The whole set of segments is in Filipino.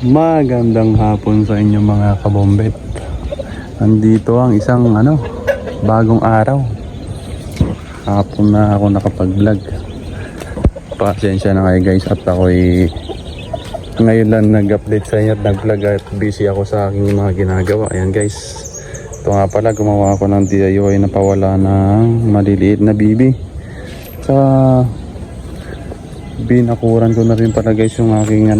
Magandang hapon sa inyo mga kabombet. Nandito ang isang bagong araw. Hapon na ako nakapag-vlog. Pasensya na kayo guys at ako'y ngayon lang nag-update sa inyo at nag-vlog at busy ako sa aking mga ginagawa. Ayan guys. Ito nga pala, gumawa ako ng DIY na pawala ng maliliit na bibi. Sa binakuran ko na rin pala guys yung aking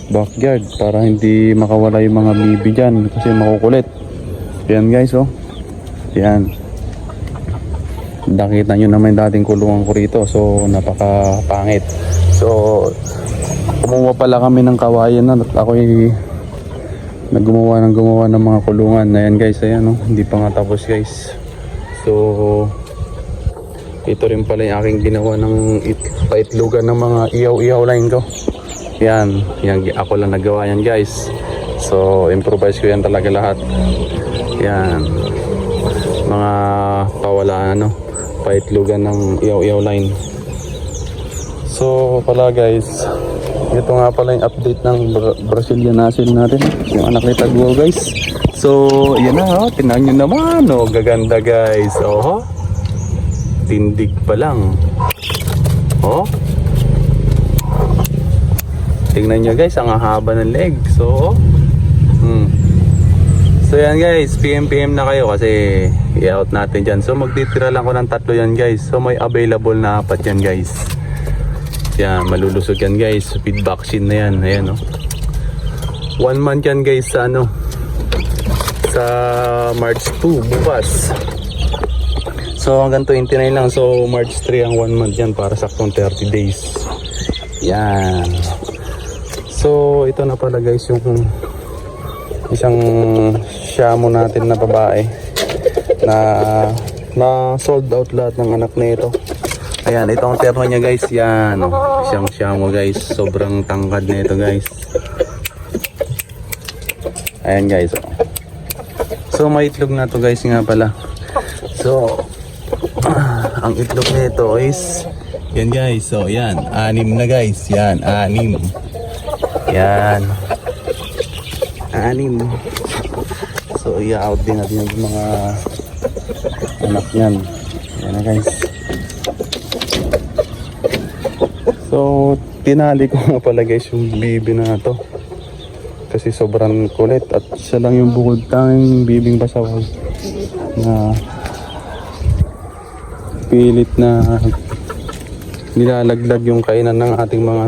backyard para hindi makawala yung mga bibi dyan kasi makukulit. Yan guys, oh yan, nakita nyo naman yung dating kulungan ko rito, so napaka pangit. So kumuha pala kami ng kawayan na at ako'y gumawa ng mga kulungan. Ayan guys, ayan hindi pa nga tapos guys. So ito rin pala yung aking ginawa ng paitlugan ng mga iyaw line ko. Yan ako lang nagawa yan guys. So improvise ko yan talaga lahat. Yan mga pawala paitlugan ng iyaw line. So pala guys, ito nga pala yung update ng Brazilian Asil natin, yung anak ni Tagwo guys. So yan na, tingnan nyo naman, gaganda guys. Tindig pa lang. Tingnan nyo guys, ang haba ng leg. So yan guys, PM na kayo kasi i-out natin dyan. So magtitira lang ko ng 3 yan guys. So may available na 4 yan guys. Yan, malulusog yan guys. Feed vaccine na yan. Ayan 1 month yan guys sa sa March 2 bukas. So hanggang 29 lang. So March 3 ang 1 month yan para saktong 30 days. Yan. So ito na pala guys yung isang shamo natin na babae na sold out lahat ng anak na ito. Ayan, ito ang terno niya guys. Yan, siyang shamo guys. Sobrang tangkad na ito guys. Ayan guys. So may itlog na to guys nga pala. So ang itlog na ito is yan guys. So yan, 6 na guys. Yan, 6. Yan 6. So i-out din natin yung mga anak yan. Yan na guys. So tinali ko nga pala guys yung bibi na to kasi sobrang kulit at siya lang yung bukod tanging bibing pasawag na pilit na nilalaglag yung kainan ng ating mga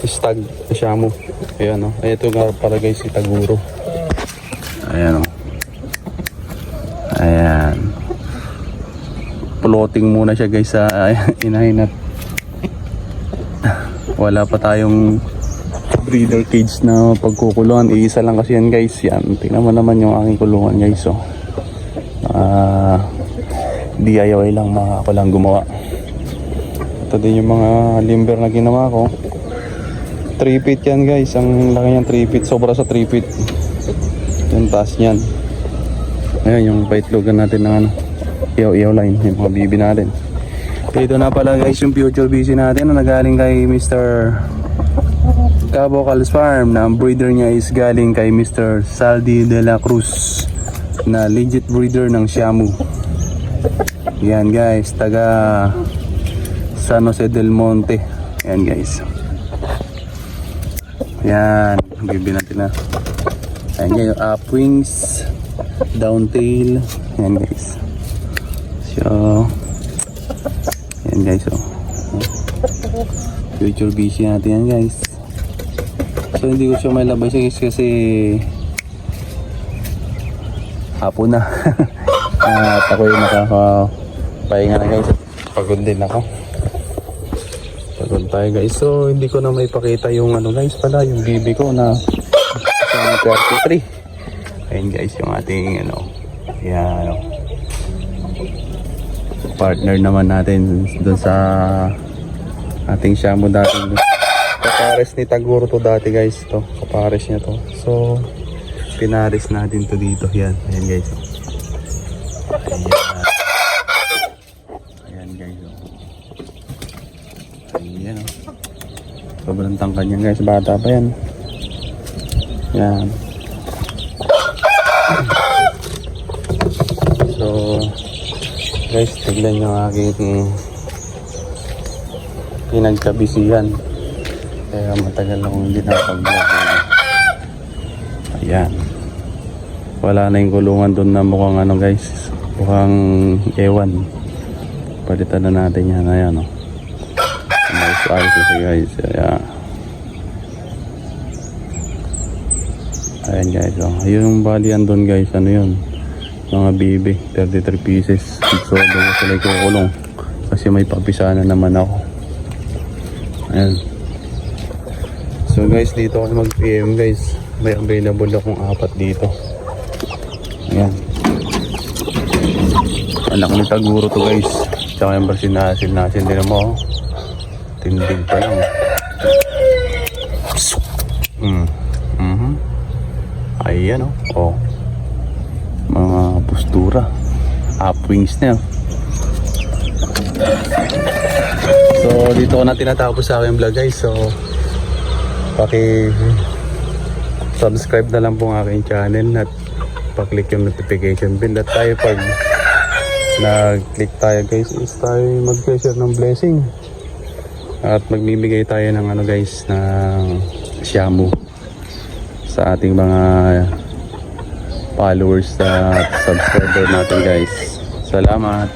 stag na shamo. Ayan ito nga pala guys si Taguro. Ayan ayan, floating muna siya guys sa inahin at wala pa tayong breeder cage na pagkukulungan. Iisa lang kasi yan guys. Yan, tingnan mo naman yung aking kulungan guys. So DIY lang, ako lang gumawa. Ito din yung mga limber na ginawa ko. 3 feet yan guys, ang laki niyan 3 feet, sobra sa 3 feet yung taas niyan. Ayan yung paitlogan natin ng iyaw line, yung mga bibi natin. Ito na pala guys yung future busy natin na nagaling kay Mr. Cabo Cals Farm na ang breeder niya is galing kay Mr. Saldi de la Cruz na legit breeder ng Shamu. Yan guys, taga San Jose del Monte. Yan guys. Yan, bibi natin na. Ayan yung up wings, down tail. Yan guys. So, yan guys. Future busy natin yan guys. So hindi ko siya may labay guys kasi hapon na. At ako yung nakakapahinga na guys. Pagod din ako. Pagod tayo guys. So hindi ko na may pakita yung guys pala yung bibi ko na 33. Ayun guys yung ating yan partner naman natin doon sa ating shamo dati. Kapares ni Taguro to dati guys, to kapares niya to. So pinares natin to dito. Yan, ayan guys. Ayan guys. Ayan Sobrang tangkad yan guys, bata pa yan. Yan. So guys, tignan nyo ang aking pinagkabisihan. Kaya matagal akong hindi nakapag-vlog. Ayan. Wala na yung kulungan doon na mukhang ano guys. Mukhang ewan. Palitan na natin yan. Ayan o. Ayos guys. Ayan. Ayan guys. Oh. Ayun yung balian doon guys. Ano yun? Mga bibi. 33 pieces. So doon sila kukulong. Kasi may papisana naman ako. Ayan. So guys, dito ako mag-PM guys. May available akong 4 dito. Ayan. Anak ni Taguro to guys. Tsaka yung nasin din mo. Tindig pa lang. Ayan oh. Mga postura. Upwings na. So dito ko na tinatapos sa aking vlog guys. So subscribe na lang po ang aking channel at pa-click yung notification bell. At tayo pag nag-click tayo guys is tayo mag-share ng blessing. At magbibigay tayo ng ano guys ng shamu sa ating mga followers at subscriber natin guys. Salamat.